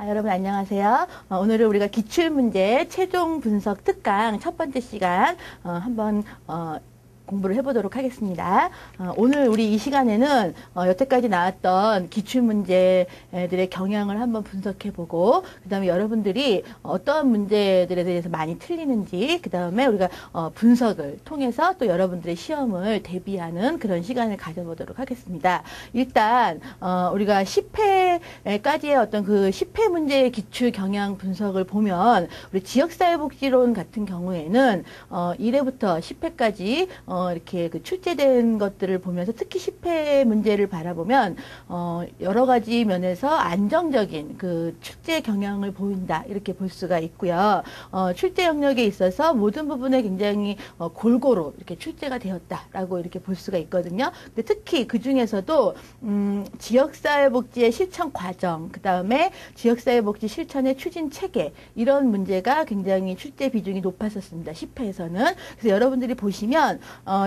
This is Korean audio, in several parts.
여러분 안녕하세요. 오늘은 우리가 기출문제 최종 분석 특강 첫 번째 시간 한번 공부를 해보도록 하겠습니다. 오늘 우리 이 시간에는 여태까지 나왔던 기출문제들의 경향을 한번 분석해보고 그 다음에 여러분들이 어떤 문제들에 대해서 많이 틀리는지 그 다음에 우리가 분석을 통해서 또 여러분들의 시험을 대비하는 그런 시간을 가져보도록 하겠습니다. 일단 우리가 10회까지의 어떤 그 10회 문제의 기출 경향 분석을 보면 우리 지역사회복지론 같은 경우에는 1회부터 10회까지 이렇게 그 출제된 것들을 보면서 특히 10회 문제를 바라보면 여러 가지 면에서 안정적인 그 출제 경향을 보인다 이렇게 볼 수가 있고요. 출제 영역에 있어서 모든 부분에 굉장히 골고루 이렇게 출제가 되었다라고 이렇게 볼 수가 있거든요. 근데 특히 그 중에서도 지역사회복지의 실천 과정, 그 다음에 지역사회복지 실천의 추진 체계 이런 문제가 굉장히 출제 비중이 높았었습니다. 10회에서는. 그래서 여러분들이 보시면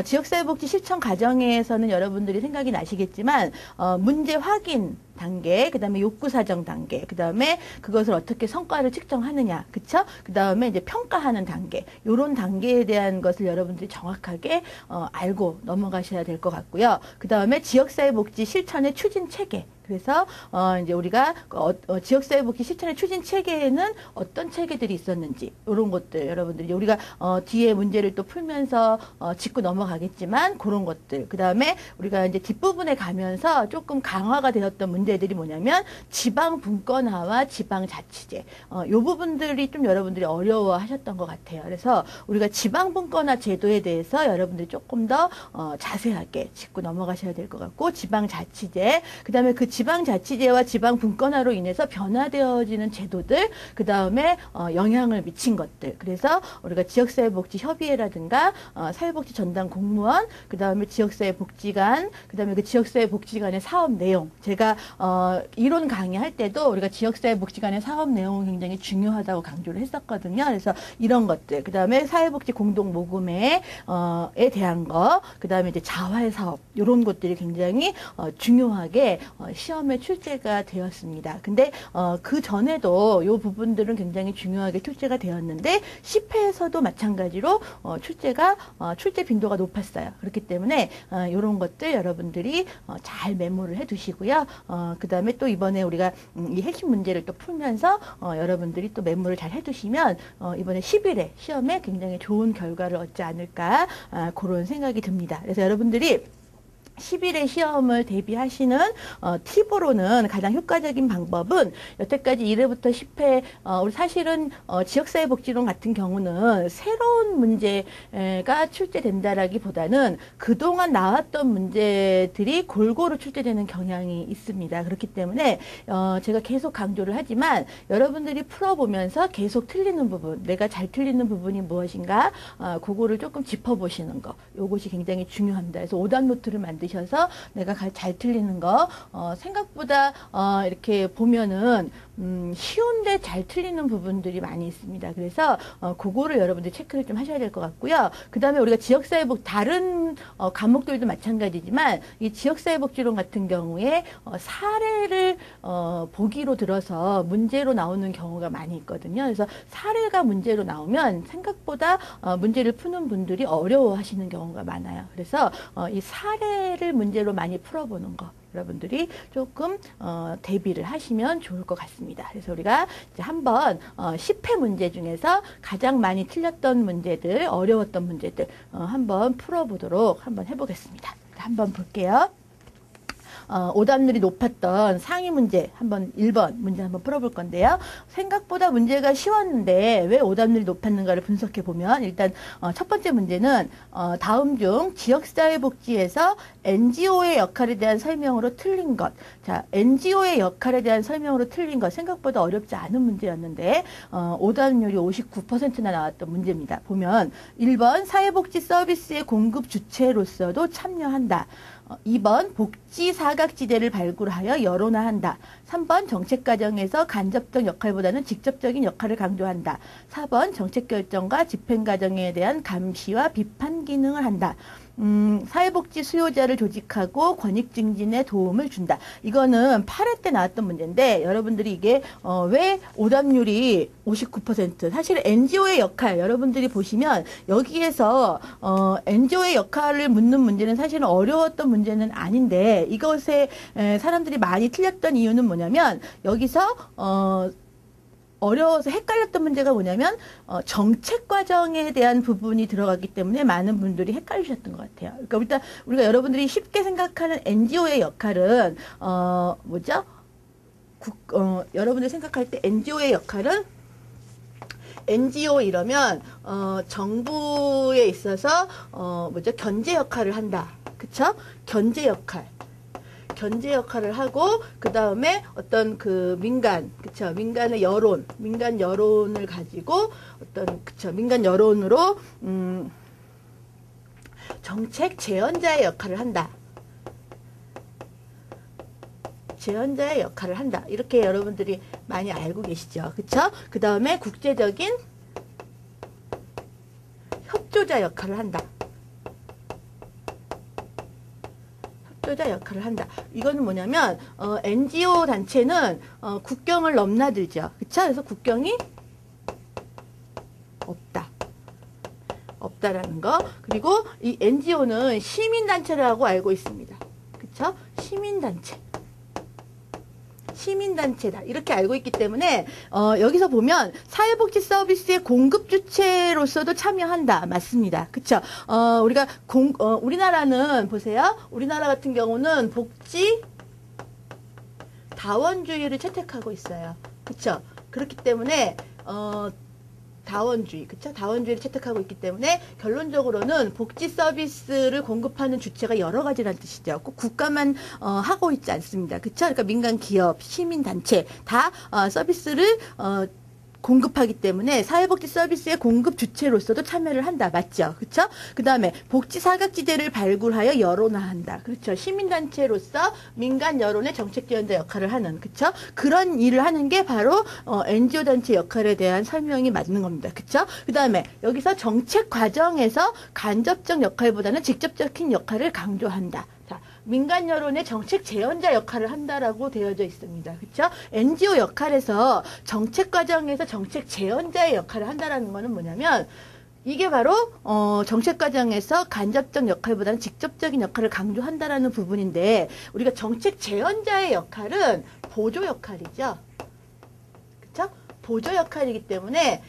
지역사회복지 실천 과정에서는 여러분들이 생각이 나시겠지만 문제 확인 단계, 그 다음에 욕구사정 단계, 그 다음에 그것을 어떻게 성과를 측정하느냐, 그쵸? 그 다음에 이제 평가하는 단계, 요런 단계에 대한 것을 여러분들이 정확하게 알고 넘어가셔야 될 것 같고요. 그 다음에 지역사회복지 실천의 추진 체계. 그래서 이제 우리가 지역사회복지 실천의 추진 체계에는 어떤 체계들이 있었는지 이런 것들 여러분들이 우리가 뒤에 문제를 또 풀면서 짚고 넘어가겠지만 그런 것들 그 다음에 우리가 이제 뒷부분에 가면서 조금 강화가 되었던 문제들이 뭐냐면 지방 분권화와 지방자치제 요 부분들이 좀 여러분들이 어려워하셨던 것 같아요. 그래서 우리가 지방 분권화 제도에 대해서 여러분들이 조금 더 자세하게 짚고 넘어가셔야 될 것 같고 지방자치제 그 다음에 그 지방자치제와 지방분권화로 인해서 변화되어지는 제도들, 그 다음에 영향을 미친 것들. 그래서 우리가 지역사회복지협의회라든가 사회복지 전담 공무원, 그 다음에 지역사회복지관, 그 다음에 그 지역사회복지관의 사업 내용. 제가 이론 강의할 때도 우리가 지역사회복지관의 사업 내용은 굉장히 중요하다고 강조를 했었거든요. 그래서 이런 것들, 그 다음에 사회복지 공동모금회에 대한 거, 그 다음에 이제 자활 사업 이런 것들이 굉장히 중요하게 시험에 출제가 되었습니다. 근데 그 전에도 이 부분들은 굉장히 중요하게 출제가 되었는데 10회에서도 마찬가지로 출제 빈도가 높았어요. 그렇기 때문에 이런 것들 여러분들이 잘 메모를 해두시고요. 그 다음에 또 이번에 우리가 이 핵심 문제를 또 풀면서 여러분들이 또 메모를 잘 해두시면 이번에 11회 시험에 굉장히 좋은 결과를 얻지 않을까 그런 생각이 듭니다. 그래서 여러분들이 10일의 시험을 대비하시는 팁으로는 가장 효과적인 방법은 여태까지 1회부터 10회 우리 사실은 지역사회복지론 같은 경우는 새로운 문제가 출제된다라기보다는 그동안 나왔던 문제들이 골고루 출제되는 경향이 있습니다. 그렇기 때문에 제가 계속 강조를 하지만 여러분들이 풀어보면서 계속 틀리는 부분, 내가 잘 틀리는 부분이 무엇인가 그거를 조금 짚어보시는 거, 요것이 굉장히 중요합니다. 그래서 오답 노트를 만드셔서 내가 잘 틀리는 거 생각보다 이렇게 보면은 쉬운데 잘 틀리는 부분들이 많이 있습니다. 그래서 그거를 여러분들 체크를 좀 하셔야 될 것 같고요. 그 다음에 우리가 지역사회복 다른 과목들도 마찬가지지만 이 지역사회복지론 같은 경우에 사례를 보기로 들어서 문제로 나오는 경우가 많이 있거든요. 그래서 사례가 문제로 나오면 생각보다 문제를 푸는 분들이 어려워하시는 경우가 많아요. 그래서 이 사례를 문제로 많이 풀어보는 거 여러분들이 조금 대비를 하시면 좋을 것 같습니다. 그래서 우리가 이제 한번 10회 문제 중에서 가장 많이 틀렸던 문제들, 어려웠던 문제들 한번 풀어보도록 한번 해보겠습니다. 한번 볼게요. 오답률이 높았던 상위 문제 한번 1번 문제 한번 풀어볼 건데요. 생각보다 문제가 쉬웠는데 왜 오답률이 높았는가를 분석해 보면 일단 첫 번째 문제는 다음 중 지역사회복지에서 NGO의 역할에 대한 설명으로 틀린 것. 자, NGO의 역할에 대한 설명으로 틀린 것 생각보다 어렵지 않은 문제였는데 오답률이 59%나 나왔던 문제입니다. 보면 1번 사회복지 서비스의 공급 주체로서도 참여한다. 2번 복지 사각지대를 발굴하여 여론화한다. 3번 정책 과정에서 간접적 역할보다는 직접적인 역할을 강조한다. 4번 정책 결정과 집행 과정에 대한 감시와 비판 기능을 한다. 사회복지 수요자를 조직하고 권익 증진에 도움을 준다. 이거는 8회 때 나왔던 문제인데 여러분들이 이게 왜 오답률이 59%? 사실 NGO의 역할 여러분들이 보시면 여기에서 NGO의 역할을 묻는 문제는 사실은 어려웠던 문제는 아닌데 이것에 사람들이 많이 틀렸던 이유는 뭐냐면 여기서 어려워서 헷갈렸던 문제가 뭐냐면 정책 과정에 대한 부분이 들어갔기 때문에 많은 분들이 헷갈리셨던 것 같아요. 그러니까 일단 우리가 여러분들이 쉽게 생각하는 NGO의 역할은 뭐죠? 여러분들이 생각할 때 NGO의 역할은 NGO 이러면 정부에 있어서 뭐죠? 견제 역할을 한다. 그쵸? 견제 역할을 하고 그 다음에 어떤 그 그쵸? 민간 여론을 가지고 민간 여론으로 정책 제언자의 역할을 한다. 제언자의 역할을 한다. 이렇게 여러분들이 많이 알고 계시죠. 그쵸? 그 다음에 국제적인 협조자 역할을 한다. 협조자 역할을 한다. 이거는 뭐냐면 NGO 단체는 국경을 넘나들죠. 그쵸? 그래서 국경이 없다라는 거. 그리고 이 NGO는 시민단체라고 알고 있습니다. 그쵸? 시민단체다. 이렇게 알고 있기 때문에 여기서 보면 사회복지 서비스의 공급 주체로서도 참여한다. 맞습니다. 그쵸? 우리가 우리나라는 보세요. 우리나라 같은 경우는 복지 다원주의를 채택하고 있어요. 그쵸? 그렇기 때문에 다원주의를 채택하고 있기 때문에 결론적으로는 복지 서비스를 공급하는 주체가 여러 가지라는 뜻이죠. 꼭 국가만 하고 있지 않습니다. 그쵸? 그러니까 민간 기업, 시민단체 다 서비스를 공급하기 때문에 사회복지 서비스의 공급 주체로서도 참여를 한다. 맞죠? 그쵸? 그 다음에 복지 사각지대를 발굴하여 여론화한다. 그렇죠? 시민단체로서 민간 여론의 정책 지원자 역할을 하는, 그쵸? 그런 일을 하는 게 바로 NGO 단체 역할에 대한 설명이 맞는 겁니다. 그쵸? 그 다음에 여기서 정책 과정에서 간접적 역할보다는 직접적인 역할을 강조한다. 자, 민간 여론의 정책 제언자 역할을 한다라고 되어져 있습니다. 그렇죠? NGO 역할에서 정책 과정에서 정책 제언자의 역할을 한다라는 거는 뭐냐면 이게 바로 정책 과정에서 간접적 역할보다는 직접적인 역할을 강조한다라는 부분인데 우리가 정책 제언자의 역할은 보조 역할이죠. 그렇죠? 보조 역할이기 때문에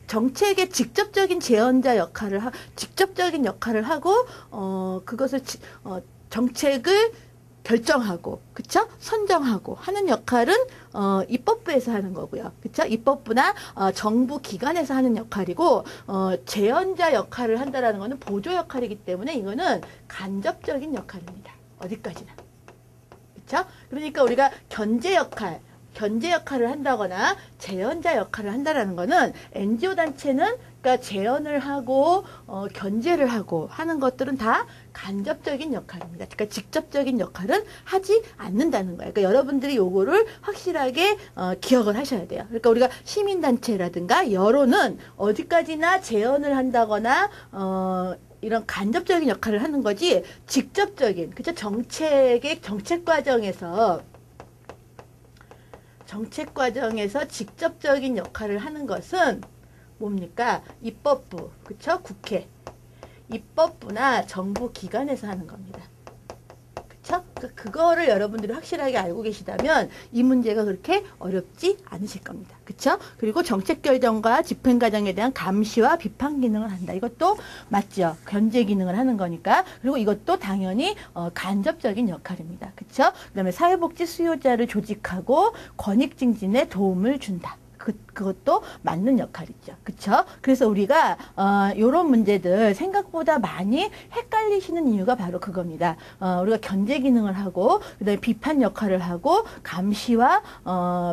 정책의 직접적인 제언자 직접적인 역할을 하고 그것을 정책을 결정하고, 그쵸? 선정하고 하는 역할은 입법부에서 하는 거고요. 그쵸? 입법부나 정부 기관에서 하는 역할이고 제언자 역할을 한다라는 거는 보조 역할이기 때문에 이거는 간접적인 역할입니다. 어디까지나. 그쵸? 그러니까 우리가 견제 역할을 한다거나 제언자 역할을 한다라는 거는 NGO 단체는 그러니까 제언을 하고 견제를 하고 하는 것들은 다 간접적인 역할입니다. 그러니까 직접적인 역할은 하지 않는다는 거예요. 그러니까 여러분들이 요거를 확실하게 기억을 하셔야 돼요. 그러니까 우리가 시민단체라든가 여론은 어디까지나 제언을 한다거나 이런 간접적인 역할을 하는 거지 직접적인 그죠? 정책 과정에서 직접적인 역할을 하는 것은 뭡니까? 입법부, 그쵸? 국회. 입법부나 정부 기관에서 하는 겁니다. 그쵸? 그거를 여러분들이 확실하게 알고 계시다면 이 문제가 그렇게 어렵지 않으실 겁니다. 그쵸? 그리고 정책 결정과 집행 과정에 대한 감시와 비판 기능을 한다. 이것도 맞죠? 견제 기능을 하는 거니까. 그리고 이것도 당연히 간접적인 역할입니다. 그쵸? 그 다음에 사회복지 수요자를 조직하고 권익 증진에 도움을 준다. 그것도 맞는 역할이죠. 그쵸? 그래서 우리가, 요런 문제들 생각보다 많이 헷갈리시는 이유가 바로 그겁니다. 우리가 견제 기능을 하고, 그 다음에 비판 역할을 하고, 감시와,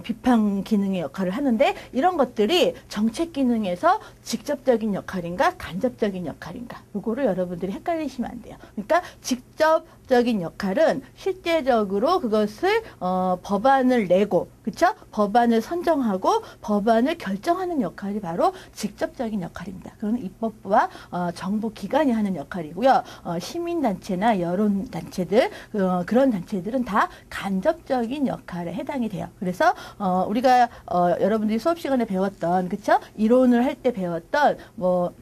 비판 기능의 역할을 하는데, 이런 것들이 정책 기능에서 직접적인 역할인가, 간접적인 역할인가. 요거를 여러분들이 헷갈리시면 안 돼요. 그러니까, 직접적인 역할은 실제적으로 그것을, 법안을 내고, 그쵸? 법안을 선정하고, 법안을 결정하는 역할이 바로 직접적인 역할입니다. 그건 입법부와 정부 기관이 하는 역할이고요. 시민단체나 여론단체들, 그런 단체들은 다 간접적인 역할에 해당이 돼요. 그래서 우리가 여러분들이 수업 시간에 배웠던, 그쵸? 이론을 할 때 배웠던 뭐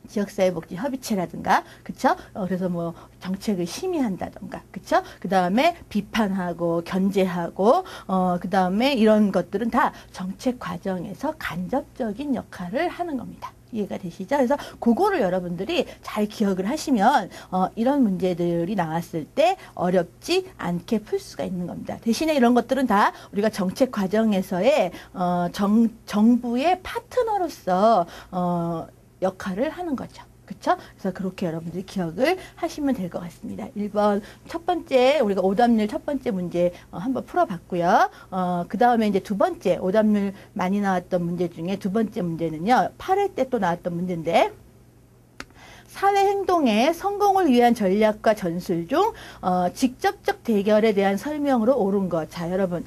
지역사회복지 협의체라든가, 그쵸? 그래서 뭐 정책을 심의한다던가, 그쵸? 그 다음에 비판하고 견제하고, 그 다음에 이런 것들은 다 정책 과정에서 간접적인 역할을 하는 겁니다. 이해가 되시죠? 그래서 그거를 여러분들이 잘 기억을 하시면 이런 문제들이 나왔을 때 어렵지 않게 풀 수가 있는 겁니다. 대신에 이런 것들은 다 우리가 정책 과정에서의 정부의 파트너로서 역할을 하는 거죠. 그쵸? 그래서 그렇게 여러분들이 기억을 하시면 될 것 같습니다. 1번 첫 번째, 우리가 오답률 첫 번째 문제 한번 풀어봤고요. 그 다음에 이제 두 번째, 오답률 많이 나왔던 문제 중에 두 번째 문제는요, 8회 때 또 나왔던 문제인데, 사회 행동의 성공을 위한 전략과 전술 중 직접적 대결에 대한 설명으로 옳은 것. 자, 여러분,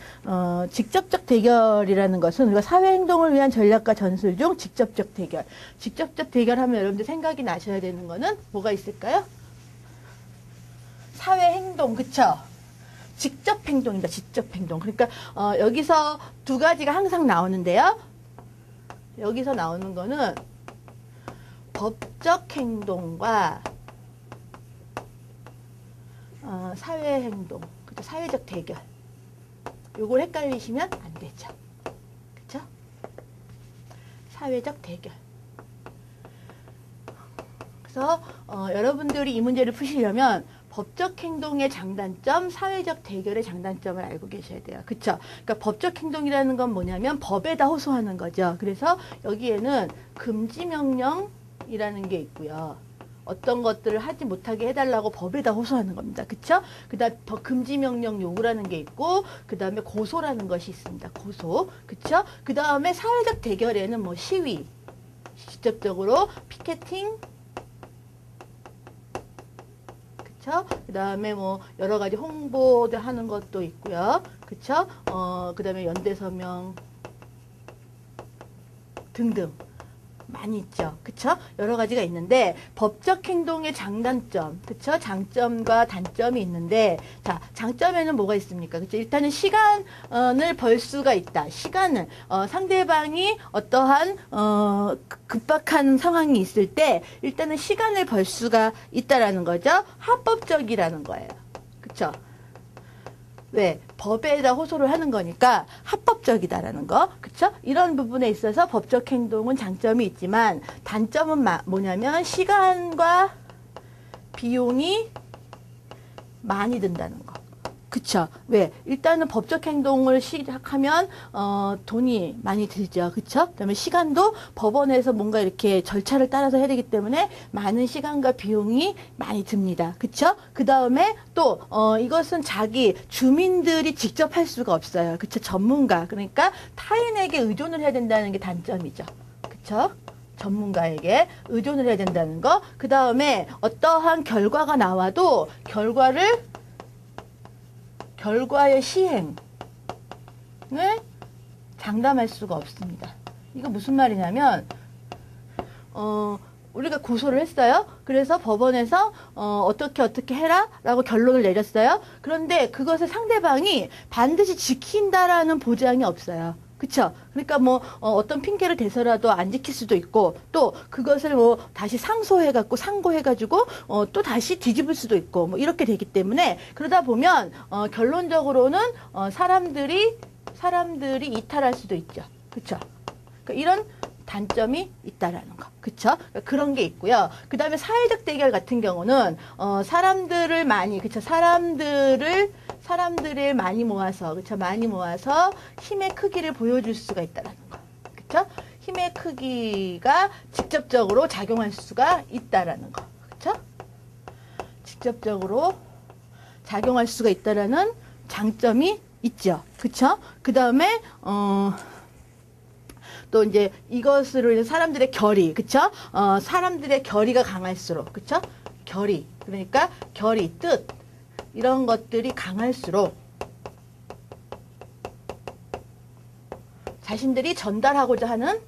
직접적 대결이라는 것은 우리가 사회 행동을 위한 전략과 전술 중 직접적 대결. 직접적 대결하면 여러분들 생각이 나셔야 되는 거는 뭐가 있을까요? 사회 행동, 그쵸? 직접 행동입니다. 직접 행동. 그러니까 여기서 두 가지가 항상 나오는데요. 여기서 나오는 거는 법적 행동과 사회 행동, 그쵸? 사회적 대결. 요걸 헷갈리시면 안 되죠. 그쵸? 사회적 대결. 그래서 여러분들이 이 문제를 푸시려면 법적 행동의 장단점, 사회적 대결의 장단점을 알고 계셔야 돼요. 그쵸? 그러니까 법적 행동이라는 건 뭐냐면 법에다 호소하는 거죠. 그래서 여기에는 금지명령 이라는 게 있고요. 어떤 것들을 하지 못하게 해달라고 법에다 호소하는 겁니다. 그쵸? 그 다음 금지명령 요구라는 게 있고, 그 다음에 고소라는 것이 있습니다. 고소. 그쵸? 그 다음에 사회적 대결에는 뭐 시위, 직접적으로 피켓팅, 그쵸? 그 다음에 뭐 여러 가지 홍보를 하는 것도 있고요. 그쵸? 그 다음에 연대서명 등등. 많이 있죠. 그쵸? 여러 가지가 있는데, 법적 행동의 장단점, 그쵸? 장점과 단점이 있는데, 자, 장점에는 뭐가 있습니까? 그쵸? 일단은 시간을 벌 수가 있다. 시간을, 상대방이 어떠한, 급박한 상황이 있을 때, 일단은 시간을 벌 수가 있다라는 거죠. 합법적이라는 거예요. 그쵸? 왜? 법에다 호소를 하는 거니까 합법적이다라는 거. 그쵸? 이런 부분에 있어서 법적 행동은 장점이 있지만 단점은 뭐냐면 시간과 비용이 많이 든다는 거. 그쵸? 왜? 일단은 법적 행동을 시작하면 돈이 많이 들죠. 그쵸? 그다음에 시간도 법원에서 뭔가 이렇게 절차를 따라서 해야 되기 때문에 많은 시간과 비용이 많이 듭니다. 그쵸? 그 다음에 또 이것은 자기 주민들이 직접 할 수가 없어요. 그쵸? 전문가. 그러니까 타인에게 의존을 해야 된다는 게 단점이죠. 그쵸? 전문가에게 의존을 해야 된다는 거. 그 다음에 어떠한 결과가 나와도 결과의 시행을 장담할 수가 없습니다. 이거 무슨 말이냐면 우리가 고소를 했어요. 그래서 법원에서 어떻게 해라 라고 결론을 내렸어요. 그런데 그것을 상대방이 반드시 지킨다라는 보장이 없어요. 그쵸? 그러니까 뭐 어떤 핑계를 대서라도 안 지킬 수도 있고, 또 그것을 뭐 다시 상소해갖고 상고해가지고 또 다시 뒤집을 수도 있고, 뭐 이렇게 되기 때문에, 그러다 보면 결론적으로는 사람들이 이탈할 수도 있죠. 그쵸? 그러니까 이런 단점이 있다라는 거. 그쵸? 그러니까 그런 게 있고요. 그 다음에 사회적 대결 같은 경우는 사람들을 많이, 그쵸? 사람들을 많이 모아서, 그쵸? 많이 모아서 힘의 크기를 보여줄 수가 있다라는 거. 그쵸? 힘의 크기가 직접적으로 작용할 수가 있다라는 거. 그쵸? 직접적으로 작용할 수가 있다라는 장점이 있죠. 그쵸? 그 다음에 또 이제 이것으로 사람들의 결의, 그쵸? 사람들의 결의가 강할수록, 그쵸? 결의, 그러니까 결의, 뜻, 이런 것들이 강할수록 자신들이 전달하고자 하는